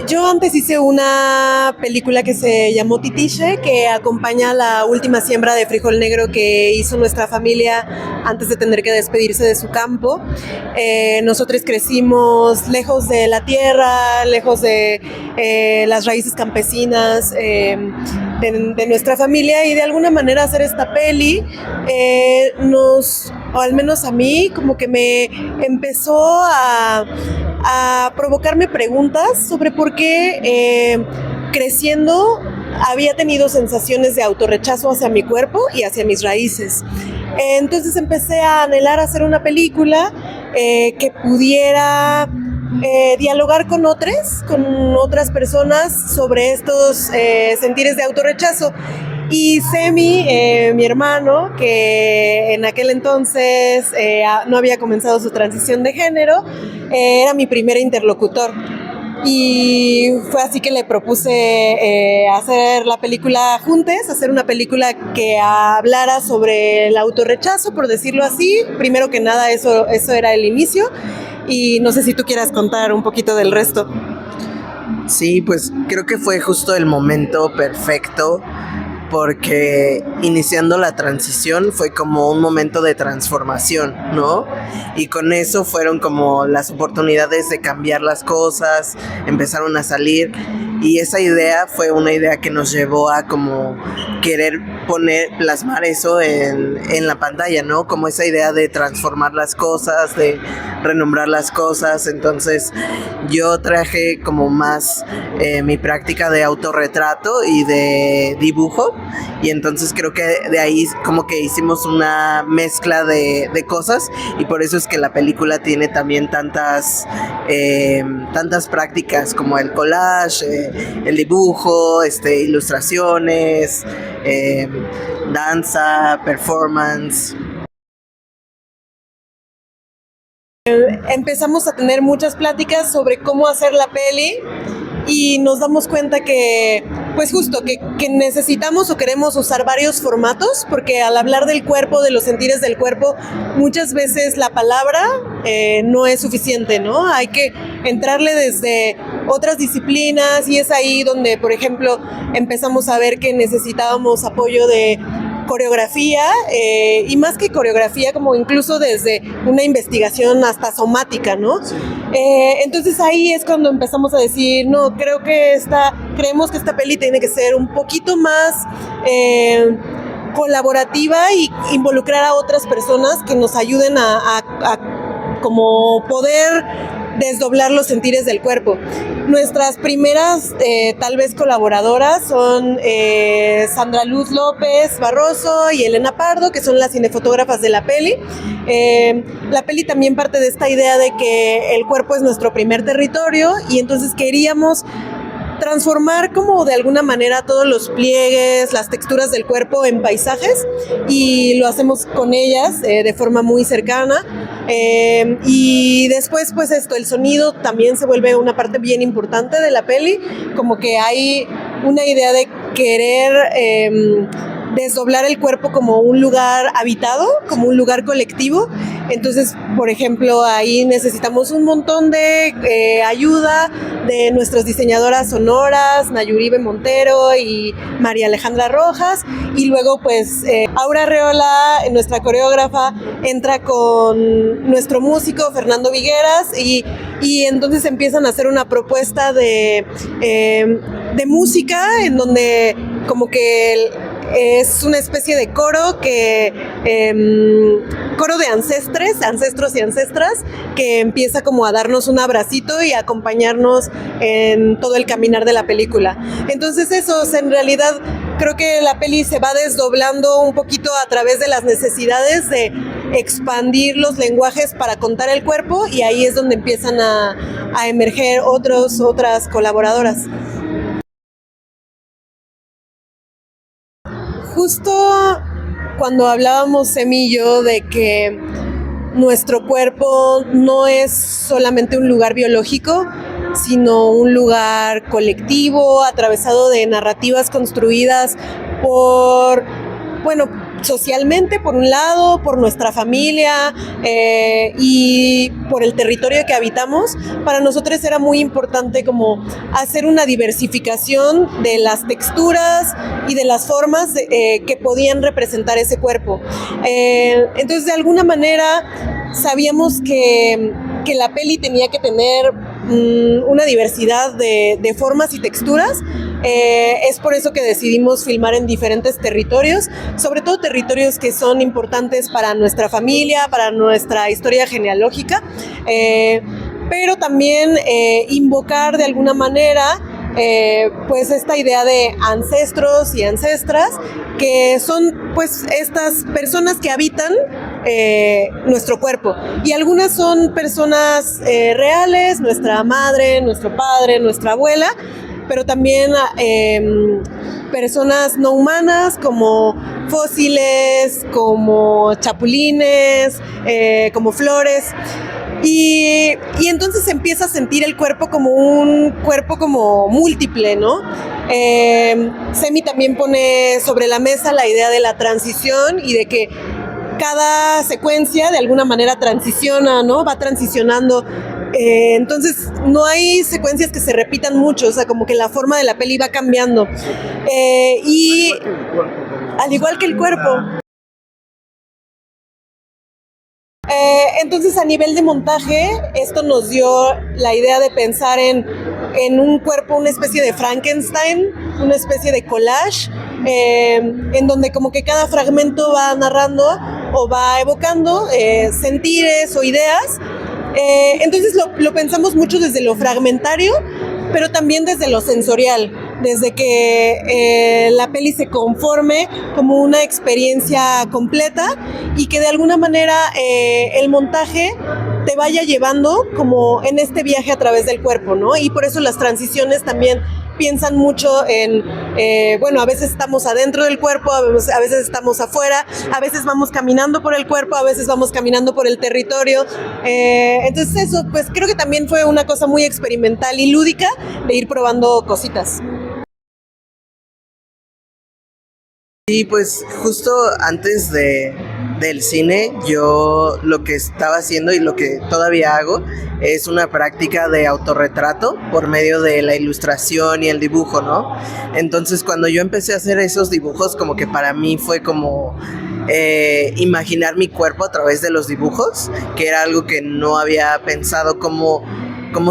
Yo antes hice una película que se llamó Titiche, que acompaña la última siembra de frijol negro que hizo nuestra familia antes de tener que despedirse de su campo. Nosotros crecimos lejos de la tierra, lejos de las raíces campesinas de nuestra familia, y de alguna manera hacer esta peli o al menos a mí, como que me empezó a provocarme preguntas sobre por qué creciendo había tenido sensaciones de autorrechazo hacia mi cuerpo y hacia mis raíces. Entonces empecé a anhelar hacer una película que pudiera dialogar con otras personas sobre estos sentires de autorrechazo. Y Semi, mi hermano, que en aquel entonces no había comenzado su transición de género, era mi primer interlocutor. Y fue así que le propuse hacer la película juntos, hacer una película que hablara sobre el autorrechazo, por decirlo así. Primero que nada, eso era el inicio. Y no sé si tú quieras contar un poquito del resto. Sí, pues creo que fue justo el momento perfecto porque iniciando la transición fue como un momento de transformación, ¿no? Y con eso fueron como las oportunidades de cambiar las cosas, empezaron a salir, y esa idea fue una idea que nos llevó a como querer plasmar eso en la pantalla, ¿no? Como esa idea de transformar las cosas, de renombrar las cosas. Entonces yo traje como más mi práctica de autorretrato y de dibujo, y entonces creo que de ahí como que hicimos una mezcla de cosas, y por eso es que la película tiene también tantas prácticas como el collage, el dibujo, ilustraciones, danza, performance. Empezamos a tener muchas pláticas sobre cómo hacer la peli, y nos damos cuenta que, pues justo, que necesitamos o queremos usar varios formatos, porque al hablar del cuerpo, de los sentires del cuerpo, muchas veces la palabra no es suficiente, ¿no? Hay que entrarle desde otras disciplinas, y es ahí donde, por ejemplo, empezamos a ver que necesitábamos apoyo de coreografía, y más que coreografía, como incluso desde una investigación hasta somática, ¿no? Entonces ahí es cuando empezamos a decir, no, creemos que esta peli tiene que ser un poquito más colaborativa y involucrar a otras personas que nos ayuden a como poder desdoblar los sentires del cuerpo. Nuestras primeras tal vez colaboradoras son Sandra Luz López Barroso y Elena Pardo, que son las cinefotógrafas de la peli. La peli también parte de esta idea de que el cuerpo es nuestro primer territorio, y entonces queríamos transformar como de alguna manera todos los pliegues, las texturas del cuerpo en paisajes, y lo hacemos con ellas de forma muy cercana. Y después pues el sonido también se vuelve una parte bien importante de la peli, como que hay una idea de querer desdoblar el cuerpo como un lugar habitado, como un lugar colectivo. Entonces, por ejemplo, ahí necesitamos un montón de ayuda de nuestras diseñadoras sonoras, Nayuribe Montero y María Alejandra Rojas, y luego pues Aura Reola, nuestra coreógrafa, entra con nuestro músico Fernando Vigueras, y entonces empiezan a hacer una propuesta de música en donde como que es una especie de coro coro de ancestros y ancestras, que empieza como a darnos un abracito y a acompañarnos en todo el caminar de la película. Entonces eso, en realidad creo que la peli se va desdoblando un poquito a través de las necesidades de expandir los lenguajes para contar el cuerpo, y ahí es donde empiezan a emerger otras colaboradoras. Justo cuando hablábamos, Semi y yo, de que nuestro cuerpo no es solamente un lugar biológico, sino un lugar colectivo, atravesado de narrativas construidas por, bueno, socialmente, por un lado, por nuestra familia y por el territorio que habitamos. Para nosotros era muy importante como hacer una diversificación de las texturas y de las formas que podían representar ese cuerpo. Entonces, de alguna manera, sabíamos que la peli tenía que tener una diversidad de formas y texturas. Es por eso que decidimos filmar en diferentes territorios, sobre todo territorios que son importantes para nuestra familia, para nuestra historia genealógica, pero también invocar de alguna manera pues esta idea de ancestros y ancestras, que son pues estas personas que habitan nuestro cuerpo, y algunas son personas reales, nuestra madre, nuestro padre, nuestra abuela, pero también personas no humanas como fósiles, como chapulines, como flores. Y entonces empieza a sentir el cuerpo como un cuerpo como múltiple, ¿no? Semi también pone sobre la mesa la idea de la transición y de que cada secuencia de alguna manera transiciona, ¿no? Va transicionando. Entonces no hay secuencias que se repitan mucho, o sea, como que la forma de la peli va cambiando. Y al igual que el cuerpo. Entonces, a nivel de montaje, esto nos dio la idea de pensar en un cuerpo, una especie de Frankenstein, una especie de collage, en donde como que cada fragmento va narrando o va evocando sentires o ideas. Entonces lo pensamos mucho desde lo fragmentario, pero también desde lo sensorial, desde que la peli se conforme como una experiencia completa y que de alguna manera el montaje te vaya llevando como en este viaje a través del cuerpo, ¿no? Y por eso las transiciones también piensan mucho en, bueno, a veces estamos adentro del cuerpo, a veces estamos afuera, a veces vamos caminando por el cuerpo, a veces vamos caminando por el territorio. Entonces eso, pues creo que también fue una cosa muy experimental y lúdica de ir probando cositas. Y pues justo antes del cine, yo lo que estaba haciendo y lo que todavía hago es una práctica de autorretrato por medio de la ilustración y el dibujo, ¿no? Entonces cuando yo empecé a hacer esos dibujos, como que para mí fue como imaginar mi cuerpo a través de los dibujos, que era algo que no había pensado cómo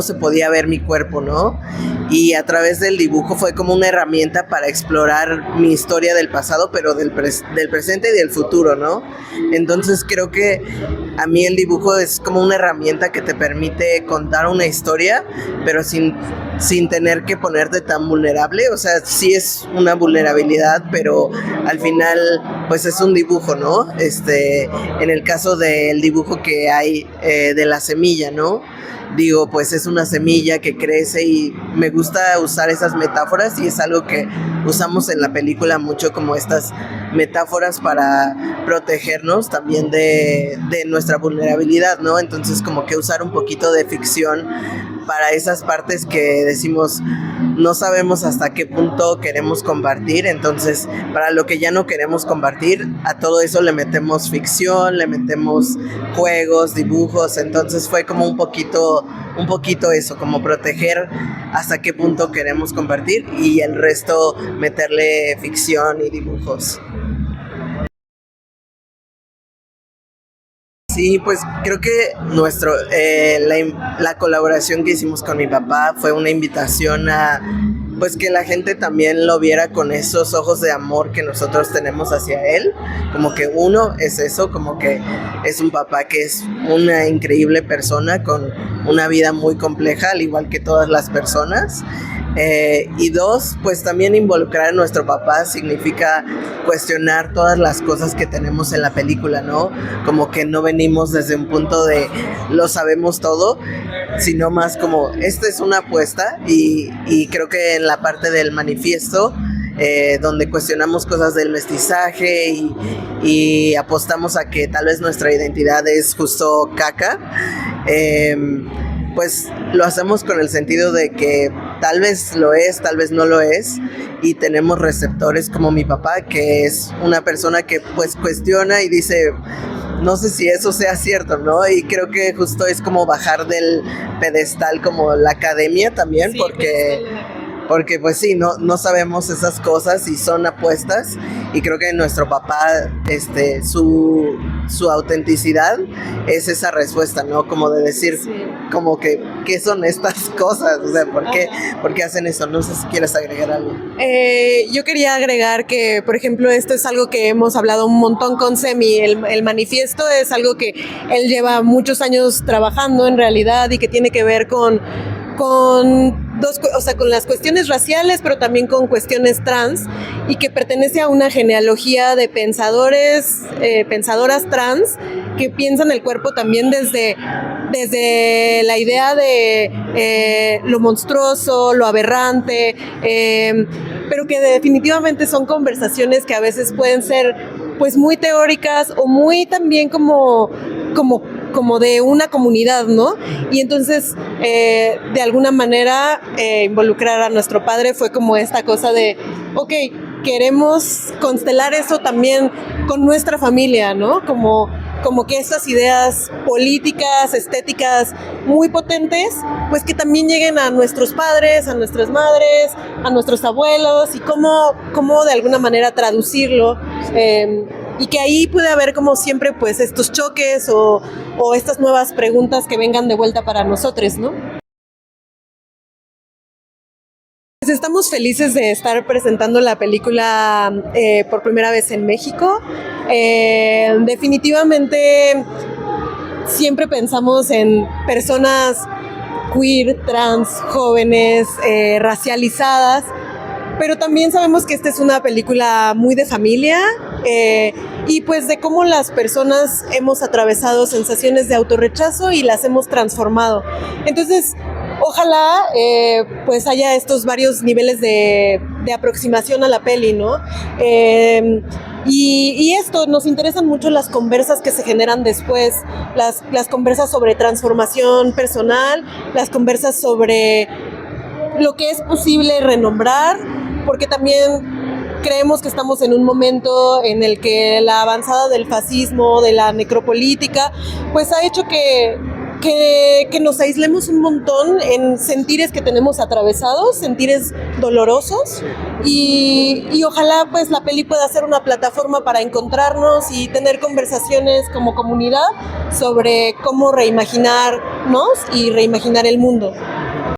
se podía ver mi cuerpo, ¿no? Y a través del dibujo fue como una herramienta para explorar mi historia del pasado, pero del presente y del futuro, ¿no? Entonces creo que a mí el dibujo es como una herramienta que te permite contar una historia, pero sin tener que ponerte tan vulnerable. O sea, sí es una vulnerabilidad, pero al final pues es un dibujo, ¿no? En el caso del dibujo que hay de la semilla, ¿no? Digo, pues es una semilla que crece y me gusta usar esas metáforas, y es algo que usamos en la película mucho, como estas metáforas para protegernos también de nuestra vulnerabilidad, ¿no? Entonces como que usar un poquito de ficción para esas partes que decimos no sabemos hasta qué punto queremos compartir. Entonces para lo que ya no queremos compartir, a todo eso le metemos ficción, le metemos juegos, dibujos. Entonces fue como un poquito eso, como proteger hasta qué punto queremos compartir y el resto meterle ficción y dibujos. Sí, pues creo que la colaboración que hicimos con mi papá fue una invitación a pues que la gente también lo viera con esos ojos de amor que nosotros tenemos hacia él. Como que uno es eso, como que es un papá que es una increíble persona con una vida muy compleja, al igual que todas las personas. Y dos, pues también involucrar a nuestro papá significa cuestionar todas las cosas que tenemos en la película, ¿no? Como que no venimos desde un punto de lo sabemos todo, sino más como esta es una apuesta, y creo que en la parte del manifiesto, donde cuestionamos cosas del mestizaje y apostamos a que tal vez nuestra identidad es justo caca, pues lo hacemos con el sentido de que tal vez lo es, tal vez no lo es, y tenemos receptores como mi papá, que es una persona que pues cuestiona y dice, no sé si eso sea cierto, ¿no? Y creo que justo es como bajar del pedestal como la academia también, Sí, porque pues sí, no sabemos esas cosas y son apuestas, y creo que nuestro papá, su autenticidad es esa respuesta, ¿no? Como de decir, sí, como que, ¿qué son estas cosas? O sea, ¿por qué hacen eso? No sé si quieres agregar algo. Yo quería agregar que, por ejemplo, esto es algo que hemos hablado un montón con Semi. El manifiesto es algo que él lleva muchos años trabajando en realidad y que tiene que ver con con las cuestiones raciales, pero también con cuestiones trans, y que pertenece a una genealogía de pensadoras trans que piensan el cuerpo también desde la idea de lo monstruoso, lo aberrante, pero que definitivamente son conversaciones que a veces pueden ser pues muy teóricas o muy también como de una comunidad, ¿no? Y entonces, de alguna manera, involucrar a nuestro padre fue como esta cosa de, ok, queremos constelar eso también con nuestra familia, ¿no? Como que estas ideas políticas, estéticas muy potentes, pues que también lleguen a nuestros padres, a nuestras madres, a nuestros abuelos, y cómo de alguna manera traducirlo, y que ahí puede haber como siempre pues estos choques o estas nuevas preguntas que vengan de vuelta para nosotros, ¿no? Pues estamos felices de estar presentando la película por primera vez en México. Definitivamente siempre pensamos en personas queer, trans, jóvenes, racializadas, pero también sabemos que esta es una película muy de familia, y pues de cómo las personas hemos atravesado sensaciones de autorrechazo y las hemos transformado. Entonces, ojalá pues haya estos varios niveles de aproximación a la peli, ¿no? Y esto, nos interesan mucho las conversas que se generan después, las conversas sobre transformación personal, las conversas sobre lo que es posible renombrar, porque también creemos que estamos en un momento en el que la avanzada del fascismo, de la necropolítica, pues ha hecho que nos aislemos un montón en sentires que tenemos atravesados, sentires dolorosos, y ojalá pues la peli pueda ser una plataforma para encontrarnos y tener conversaciones como comunidad sobre cómo reimaginarnos y reimaginar el mundo.